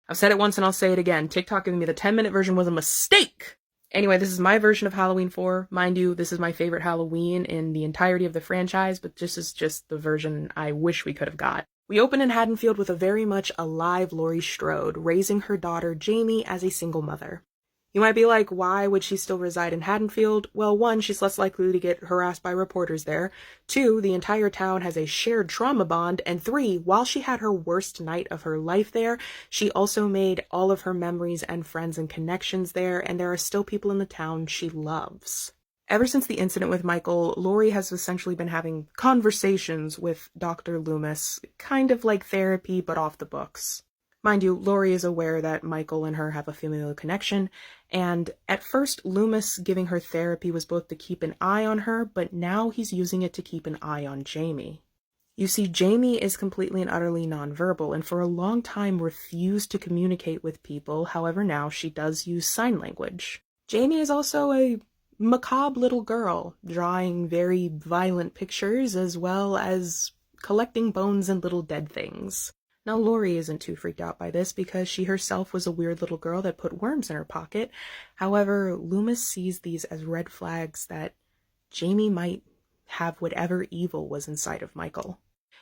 I've said it once and I'll say it again. TikTok giving me the 10-minute version was a mistake. Anyway, this is my version of Halloween 4. Mind you, this is my favorite Halloween in the entirety of the franchise, but this is just the version I wish we could have got. We open in Haddonfield with a very much alive Laurie Strode, raising her daughter Jamie as a single mother. You might be like, why would she still reside in Haddonfield? Well, 1, she's less likely to get harassed by reporters there. 2, the entire town has a shared trauma bond. And 3, while she had her worst night of her life there, she also made all of her memories and friends and connections there, and there are still people in the town she loves. Ever since the incident with Michael, Laurie has essentially been having conversations with Dr. Loomis, kind of like therapy, but off the books. Mind you, Laurie is aware that Michael and her have a familial connection, and at first Loomis giving her therapy was both to keep an eye on her, but now he's using it to keep an eye on Jamie. You see, Jamie is completely and utterly nonverbal, and for a long time refused to communicate with people. However, now she does use sign language. Jamie is also a macabre little girl, drawing very violent pictures as well as collecting bones and little dead things. Now, Laurie isn't too freaked out by this because she herself was a weird little girl that put worms in her pocket. However, Loomis sees these as red flags that Jamie might have whatever evil was inside of Michael.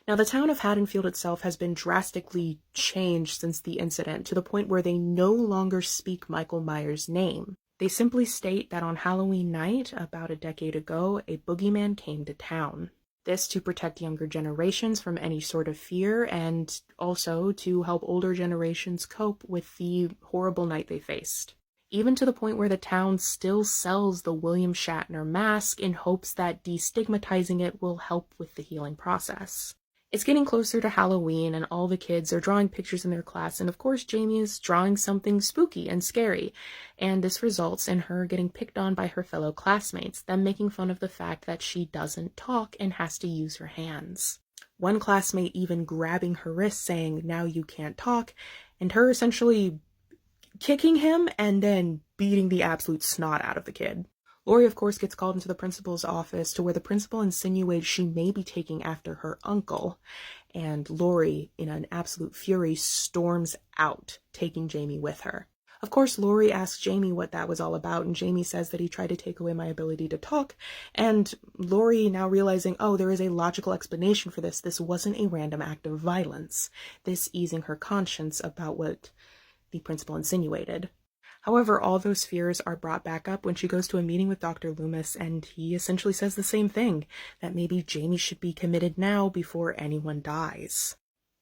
Now, the town of Haddonfield itself has been drastically changed since the incident, to the point where they no longer speak Michael Myers' name. They simply state that on Halloween night, about a decade ago, a boogeyman came to town. This to protect younger generations from any sort of fear, and also to help older generations cope with the horrible night they faced. Even to the point where the town still sells the William Shatner mask in hopes that destigmatizing it will help with the healing process. It's getting closer to Halloween, and all the kids are drawing pictures in their class, and of course Jamie is drawing something spooky and scary, and this results in her getting picked on by her fellow classmates, them making fun of the fact that she doesn't talk and has to use her hands. One classmate even grabbing her wrist saying, "Now you can't talk," and her essentially kicking him and then beating the absolute snot out of the kid. Laurie, of course, gets called into the principal's office, to where the principal insinuates she may be taking after her uncle, and Laurie, in an absolute fury, storms out, taking Jamie with her. Of course, Laurie asks Jamie what that was all about, and Jamie says that he tried to take away my ability to talk, and Laurie, now realizing, oh, there is a logical explanation for this. This wasn't a random act of violence. This easing her conscience about what the principal insinuated. However, all those fears are brought back up when she goes to a meeting with Dr. Loomis, and he essentially says the same thing, that maybe Jamie should be committed now before anyone dies.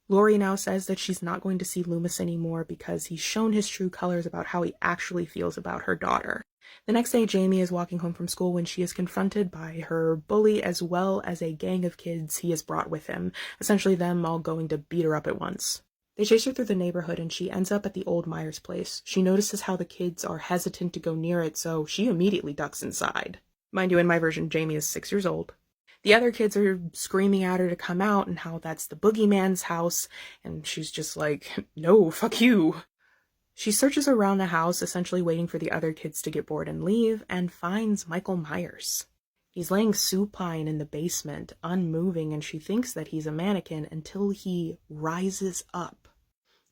Laurie now says that she's not going to see Loomis anymore because he's shown his true colors about how he actually feels about her daughter. The next day, Jamie is walking home from school when she is confronted by her bully as well as a gang of kids he has brought with him, essentially them all going to beat her up at once. They chase her through the neighborhood and she ends up at the old Myers place. She notices how the kids are hesitant to go near it, so she immediately ducks inside. Mind you, in my version, Jamie is 6 years old. The other kids are screaming at her to come out and how that's the boogeyman's house, and she's just like, no, fuck you. She searches around the house, essentially waiting for the other kids to get bored and leave, and finds Michael Myers. He's laying supine in the basement, unmoving, and she thinks that he's a mannequin until he rises up.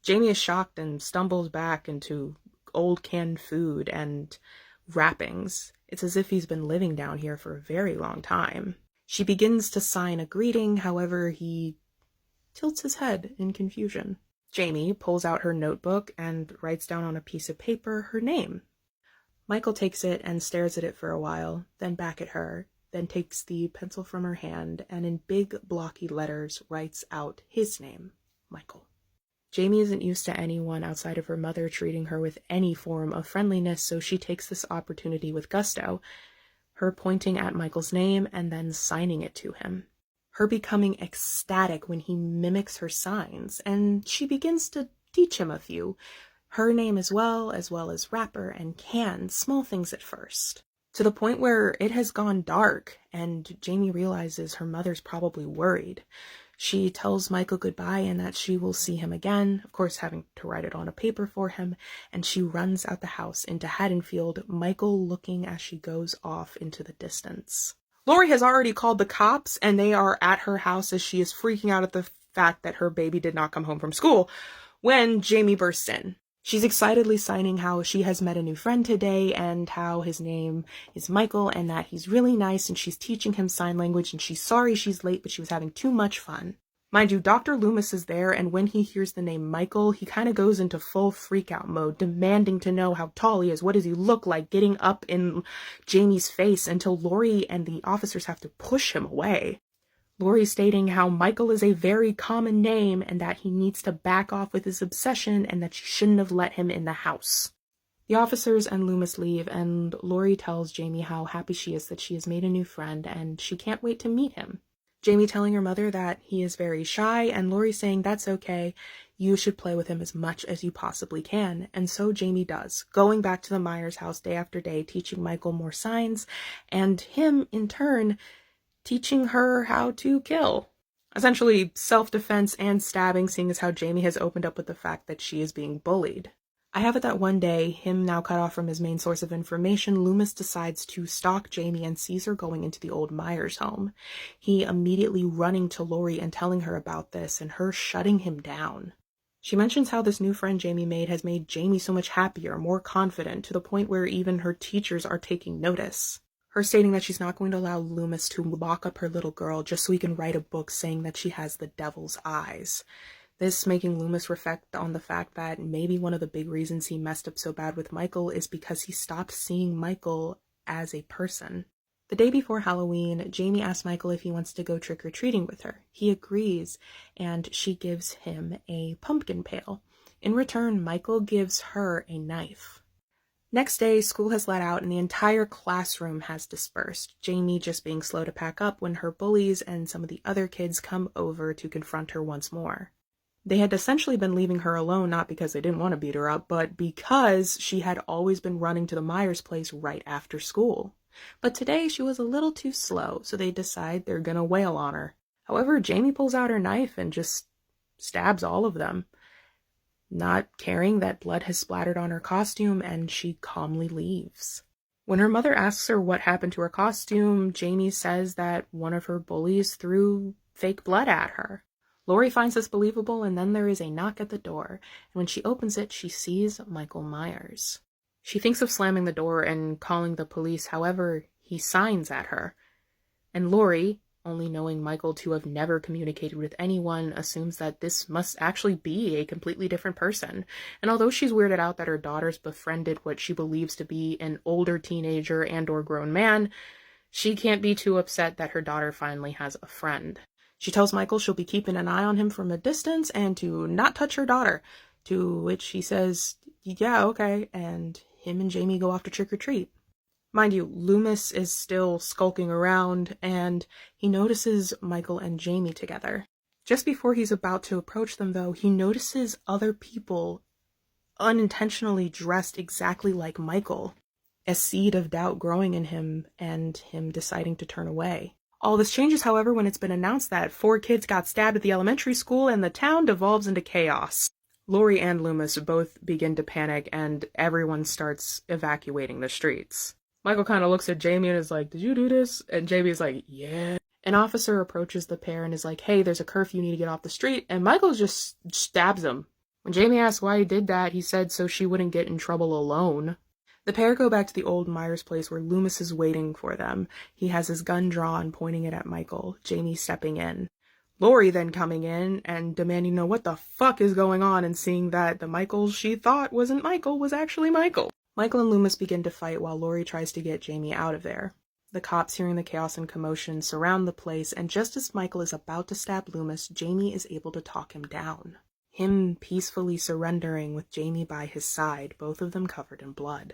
Jamie is shocked and stumbles back into old canned food and wrappings. It's as if he's been living down here for a very long time. She begins to sign a greeting, however, he tilts his head in confusion. Jamie pulls out her notebook and writes down on a piece of paper her name. Michael takes it and stares at it for a while, then back at her, then takes the pencil from her hand and in big blocky letters writes out his name, Michael. Jamie isn't used to anyone outside of her mother treating her with any form of friendliness, so she takes this opportunity with gusto, her pointing at Michael's name and then signing it to him. Her becoming ecstatic when he mimics her signs, and she begins to teach him a few. Her name as well as wrapper and can, small things at first. To the point where it has gone dark, and Jamie realizes her mother's probably worried. She tells Michael goodbye and that she will see him again, of course having to write it on a paper for him, and she runs out the house into Haddonfield, Michael looking as she goes off into the distance. Laurie has already called the cops, and they are at her house as she is freaking out at the fact that her baby did not come home from school, when Jamie bursts in. She's excitedly signing how she has met a new friend today and how his name is Michael and that he's really nice, and she's teaching him sign language, and she's sorry she's late, but she was having too much fun. Mind you, Dr. Loomis is there, and when he hears the name Michael, he kind of goes into full freakout mode, demanding to know how tall he is, what does he look like, getting up in Jamie's face until Laurie and the officers have to push him away. Laurie stating how Michael is a very common name and that he needs to back off with his obsession and that she shouldn't have let him in the house. The officers and Loomis leave, and Laurie tells Jamie how happy she is that she has made a new friend and she can't wait to meet him. Jamie telling her mother that he is very shy, and Laurie saying that's okay, you should play with him as much as you possibly can, and so Jamie does, going back to the Myers house day after day, teaching Michael more signs, and him, in turn, teaching her how to kill. Essentially, self-defense and stabbing, seeing as how Jamie has opened up with the fact that she is being bullied. I have it that one day, him now cut off from his main source of information, Loomis decides to stalk Jamie and sees her going into the old Myers home. He immediately running to Laurie and telling her about this, and her shutting him down. She mentions how this new friend Jamie made has made Jamie so much happier, more confident, to the point where even her teachers are taking notice. Her stating that she's not going to allow Loomis to lock up her little girl just so he can write a book saying that she has the devil's eyes. This making Loomis reflect on the fact that maybe one of the big reasons he messed up so bad with Michael is because he stopped seeing Michael as a person. The day before Halloween, Jamie asks Michael if he wants to go trick-or-treating with her. He agrees, and she gives him a pumpkin pail. In return, Michael gives her a knife. Next day, school has let out and the entire classroom has dispersed, Jamie just being slow to pack up when her bullies and some of the other kids come over to confront her once more. They had essentially been leaving her alone, not because they didn't want to beat her up, but because she had always been running to the Myers place right after school. But today she was a little too slow, so they decide they're gonna wail on her. However, Jamie pulls out her knife and just stabs all of them, not caring that blood has splattered on her costume, and she calmly leaves. When her mother asks her what happened to her costume, Jamie says that one of her bullies threw fake blood at her. Laurie finds this believable, and then there is a knock at the door, and when she opens it, she sees Michael Myers. She thinks of slamming the door and calling the police, however, he signs at her. And Laurie, only knowing Michael to have never communicated with anyone, assumes that this must actually be a completely different person. And although she's weirded out that her daughter's befriended what she believes to be an older teenager and/or grown man, she can't be too upset that her daughter finally has a friend. She tells Michael she'll be keeping an eye on him from a distance and to not touch her daughter, to which he says, yeah, okay, and him and Jamie go off to trick-or-treat. Mind you, Loomis is still skulking around, and he notices Michael and Jamie together. Just before he's about to approach them, though, he notices other people unintentionally dressed exactly like Michael, a seed of doubt growing in him, and him deciding to turn away. All this changes, however, when it's been announced that 4 kids got stabbed at the elementary school, and the town devolves into chaos. Laurie and Loomis both begin to panic, and everyone starts evacuating the streets. Michael kind of looks at Jamie and is like, did you do this? And Jamie's like, yeah. An officer approaches the pair and is like, hey, there's a curfew, you need to get off the street. And Michael just stabs him. When Jamie asks why he did that, he said so she wouldn't get in trouble alone. The pair go back to the old Myers place where Loomis is waiting for them. He has his gun drawn, pointing it at Michael, Jamie stepping in. Laurie then coming in and demanding to know what the fuck is going on, and seeing that the Michael she thought wasn't Michael was actually Michael. Michael and Loomis begin to fight while Laurie tries to get Jamie out of there. The cops, hearing the chaos and commotion, surround the place, and just as Michael is about to stab Loomis, Jamie is able to talk him down. Him peacefully surrendering with Jamie by his side, both of them covered in blood.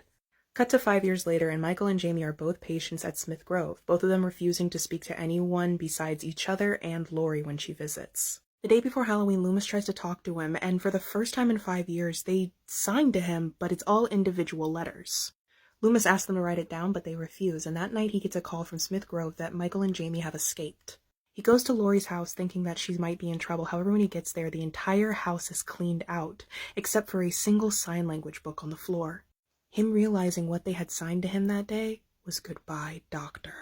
Cut to 5 years later, and Michael and Jamie are both patients at Smith Grove, both of them refusing to speak to anyone besides each other and Laurie when she visits. The day before Halloween, Loomis tries to talk to him, and for the first time in 5 years, they sign to him, but it's all individual letters. Loomis asks them to write it down, but they refuse, and that night he gets a call from Smith Grove that Michael and Jamie have escaped. He goes to Laurie's house thinking that she might be in trouble. However, when he gets there, the entire house is cleaned out, except for a single sign language book on the floor. Him realizing what they had signed to him that day was Goodbye, Doctor.